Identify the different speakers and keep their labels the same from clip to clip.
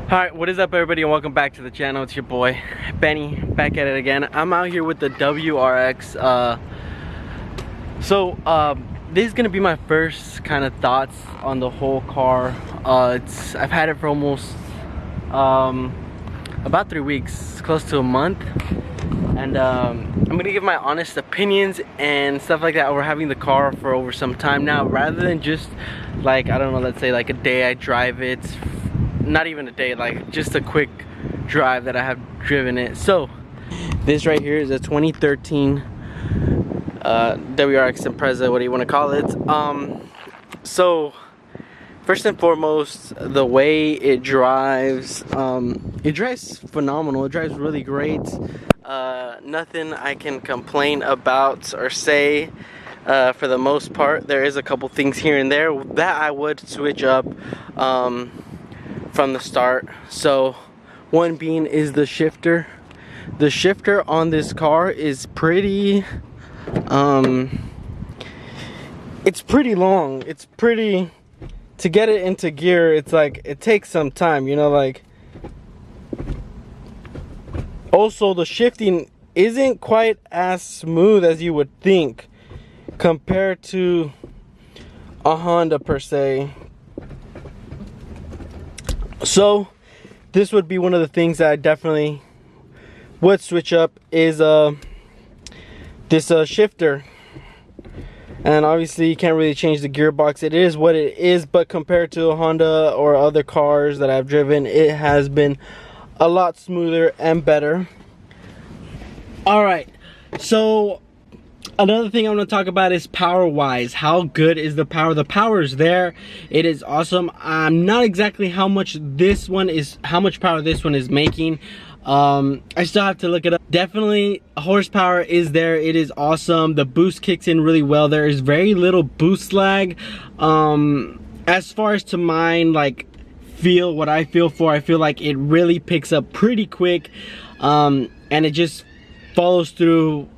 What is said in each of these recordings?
Speaker 1: Alright, what is up everybody and welcome back to the channel. It's your boy Benny back at it again. I'm out here with the WRX. This is gonna be my first kind of thoughts on the whole car. I've had it for almost about 3 weeks, close to a month, and I'm gonna give my honest opinions and stuff like that. We're having the car for over some time now, rather than just like, I don't know, let's say like a day I drive it. Not even a day, like just a quick drive that I have driven it. So this right here is a 2013 WRX Impreza, what do you want to call it. So first and foremost, the way it drives phenomenal. It drives really great. Nothing I can complain about or say. For the most part, there is a couple things here and there that I would switch up from the start. So one being is the shifter. The shifter on this car is pretty it's pretty long. It's pretty, to get it into gear, it's like it takes some time, you know. Like, also the shifting isn't quite as smooth as you would think compared to a Honda per se. So this would be one of the things that I definitely would switch up, is this shifter. And obviously you can't really change the gearbox. It is what it is, but compared to a Honda or other cars that I've driven, it has been a lot smoother and better. Alright, so another thing I'm going to talk about is power wise. How good is the power? The power is there. It is awesome. I'm not exactly how much power this one is making. I still have to look it up. Definitely horsepower is there. It is awesome. The boost kicks in really well. There is very little boost lag. As far as to mine, like, what I feel for, I feel like it really picks up pretty quick, and it just follows through.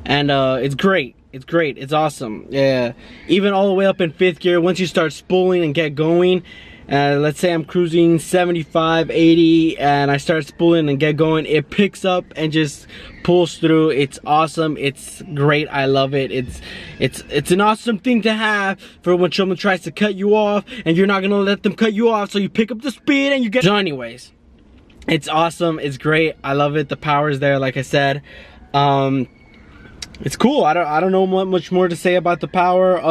Speaker 1: And it's great. It's great. It's awesome. Yeah. Even all the way up in 5th gear, once you start spooling and get going, let's say I'm cruising 75, 80, and I start spooling and get going, it picks up and just pulls through. It's awesome. It's great. I love it. It's an awesome thing to have for when someone tries to cut you off and you're not gonna let them cut you off, so you pick up the speed and you get. So anyways, it's awesome. It's great. I love it. The power is there, like I said. It's cool. I don't know what much more to say about the power.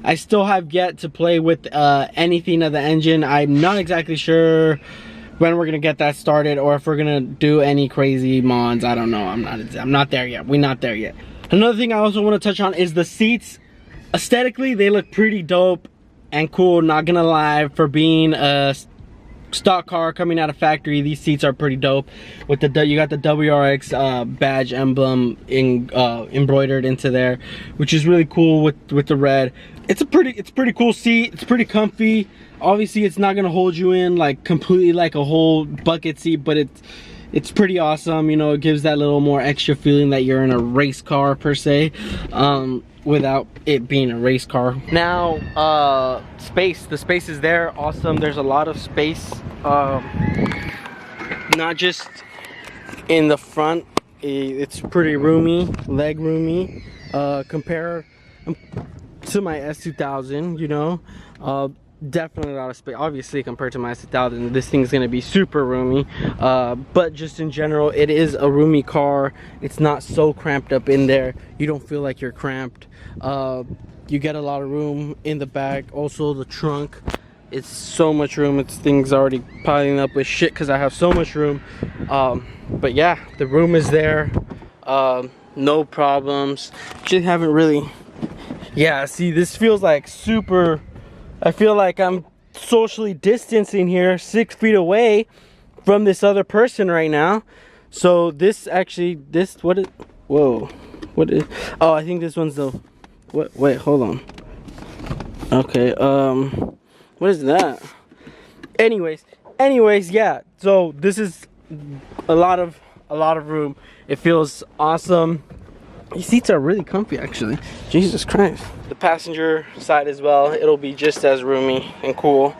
Speaker 1: I still have yet to play with anything of the engine. I'm not exactly sure when we're gonna get that started, or if we're gonna do any crazy mods. I don't know. I'm not there yet. We're not there yet. Another thing I also want to touch on is the seats. Aesthetically, they look pretty dope and cool. Not gonna lie, for being a stock car coming out of factory, these seats are pretty dope. With the you got the WRX badge emblem embroidered into there, which is really cool with the red. It's pretty cool seat. It's pretty comfy. Obviously it's not gonna hold you in like completely like a whole bucket seat, but it's pretty awesome. You know, it gives that little more extra feeling that you're in a race car per se, without it being a race car. Now, the space is there, awesome. There's a lot of space, not just in the front. It's pretty roomy, leg roomy, compared to my S2000, you know. Definitely a lot of space. Obviously compared to my S2000, this thing's gonna be super roomy, but just in general, it is a roomy car. It's not so cramped up in there. You don't feel like you're cramped. You get a lot of room in the back. Also the trunk, it's so much room. It's things already piling up with shit because I have so much room. But yeah, the room is there. No problems. Just haven't really, yeah, see, this feels like super, I feel like I'm socially distancing here 6 feet away from this other person right now. So this actually, what is, whoa, what is, oh, I think this one's the, what, wait, hold on. Okay, what is that? Anyways, yeah, so this is a lot of room. It feels awesome. These seats are really comfy, actually. Jesus Christ. The passenger side as well, it'll be just as roomy and cool.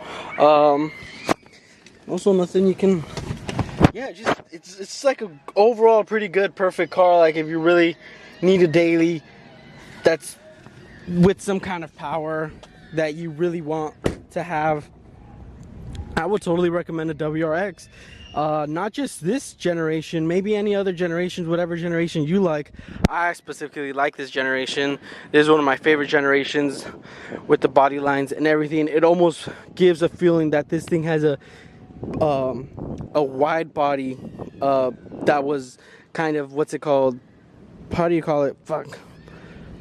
Speaker 1: Also nothing you can, yeah, just it's like a overall pretty good, perfect car. Like if you really need a daily that's with some kind of power that you really want to have, I would totally recommend a WRX. Not just this generation, maybe any other generations, whatever generation you like. I specifically like this generation. This is one of my favorite generations with the body lines and everything. It almost gives a feeling that this thing has a wide body that was kind of, what's it called? How do you call it? Fuck.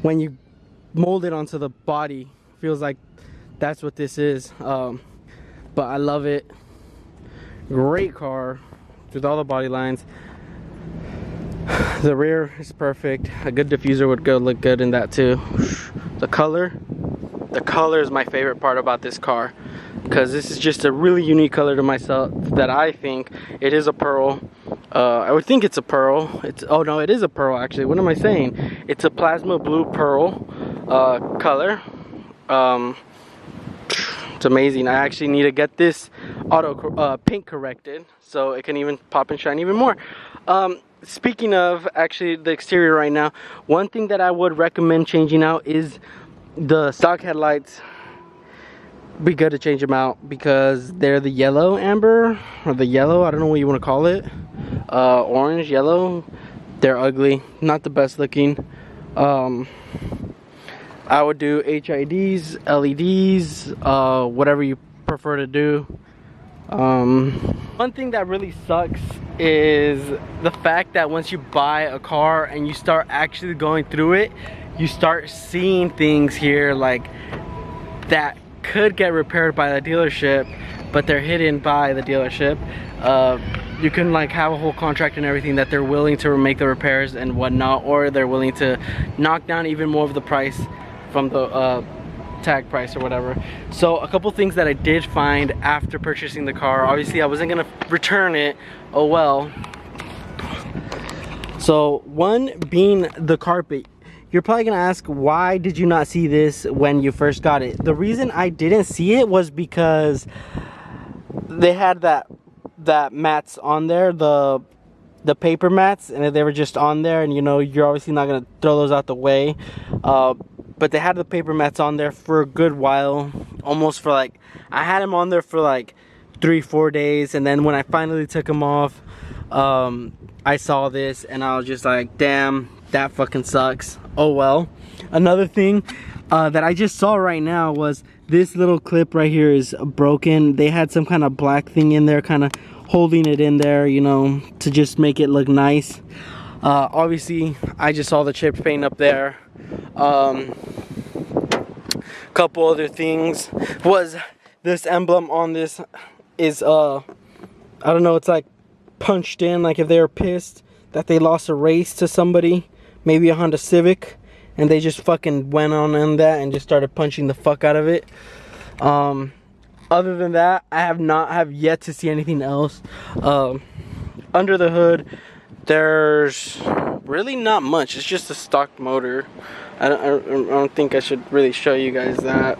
Speaker 1: When you mold it onto the body, feels like that's what this is. But I love it. Great car with all the body lines. The rear is perfect. A good diffuser would look good in that too. The color is my favorite part about this car, because this is just a really unique color to myself that I think it is a pearl. I would think it's a pearl. Oh no, it is a pearl actually. What am I saying? It's a plasma blue pearl color. It's amazing. I actually need to get this auto paint corrected so it can even pop and shine even more. Speaking of actually the exterior right now, one thing that I would recommend changing out is the stock headlights. Be good to change them out because they're the yellow amber, or the yellow, I don't know what you want to call it, orange, yellow. They're ugly, not the best looking. I would do HIDs, LEDs, whatever you prefer to do. One thing that really sucks is the fact that once you buy a car and you start actually going through it, you start seeing things here like that could get repaired by the dealership, but they're hidden by the dealership. You can like have a whole contract and everything that they're willing to make the repairs and whatnot, or they're willing to knock down even more of the price from the tag price or whatever. So a couple things that I did find after purchasing the car. Obviously I wasn't gonna return it, oh well. So one being the carpet. You're probably gonna ask, why did you not see this when you first got it? The reason I didn't see it was because they had that mats on there, the paper mats, and they were just on there, and you know, you're obviously not gonna throw those out the way. But they had the paper mats on there for a good while, almost for like, I had them on there for like 3-4 days, and then when I finally took them off, I saw this and I was just like, damn, that fucking sucks. Oh well. Another thing that I just saw right now was this little clip right here is broken. They had some kind of black thing in there, kind of holding it in there, you know, to just make it look nice. Obviously I just saw the chipped paint up there. Couple other things was this emblem on this is I don't know, it's like punched in, like if they were pissed that they lost a race to somebody, maybe a Honda Civic, and they just fucking went on in that and just started punching the fuck out of it. Other than that, I have yet to see anything else. Under the hood, there's really not much. It's just a stock motor. I don't think I should really show you guys that.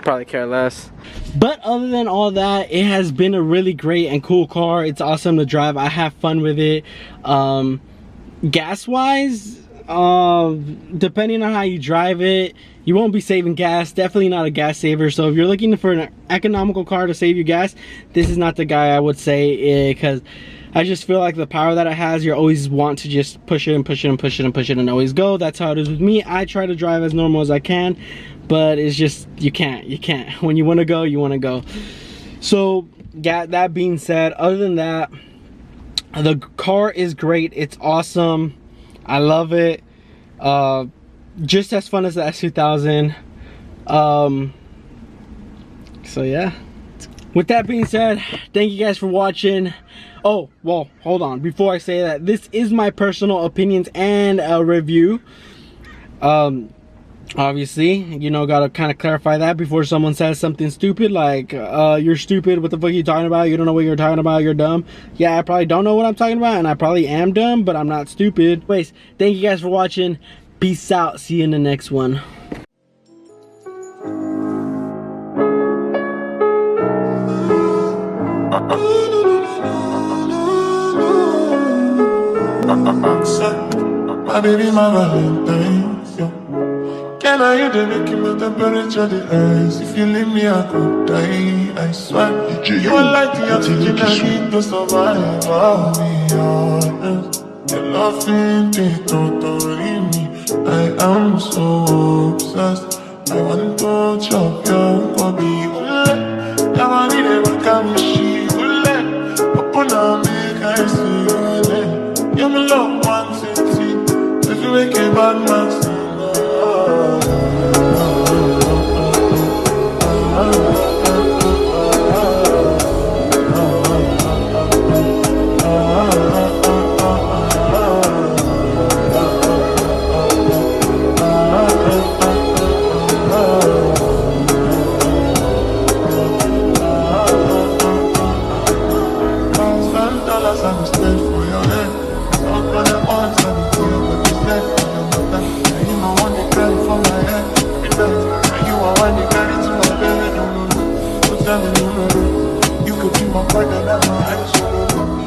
Speaker 1: Probably care less. But other than all that, it has been a really great and cool car. It's awesome to drive. I have fun with it. Gas wise, depending on how you drive it, you won't be saving gas. Definitely not a gas saver. So if you're looking for an economical car to save you gas, this is not the guy, I would say, because I just feel like the power that it has, you always want to just push it and push it and push it and push it and always go. That's how it is with me. I try to drive as normal as I can, but it's just, you can't. When you want to go, you want to go. So yeah, that being said, other than that, the car is great. It's awesome. I love it. Just as fun as the S2000. So yeah, with that being said, thank you guys for watching. Oh, well, hold on. Before I say that, this is my personal opinions and a review. Obviously, you know, gotta kind of clarify that before someone says something stupid like, you're stupid, what the fuck are you talking about? You don't know what you're talking about, you're dumb. Yeah, I probably don't know what I'm talking about, and I probably am dumb, but I'm not stupid. Anyways, thank you guys for watching. Peace out. See you in the next one.
Speaker 2: My baby, my Valentine, yo. Can I hear the making my temperature the rise? If you leave me, I could die, I swear. You are like the oxygen I need to survive. I'll be honest. Your loving ain't totally me. I am so obsessed. I want to chop your body. I want to never come she will open up, make I see you. You're my love, one city. If you make a bad man sing, $1,000 I will spend for your head. Talk on the odds and the tears that you said for your mother. And you know one you carry for my head every night. And you are one you carry to my bed. No, no, no. So tell me no, no, no. You could be my partner, that's my eyes.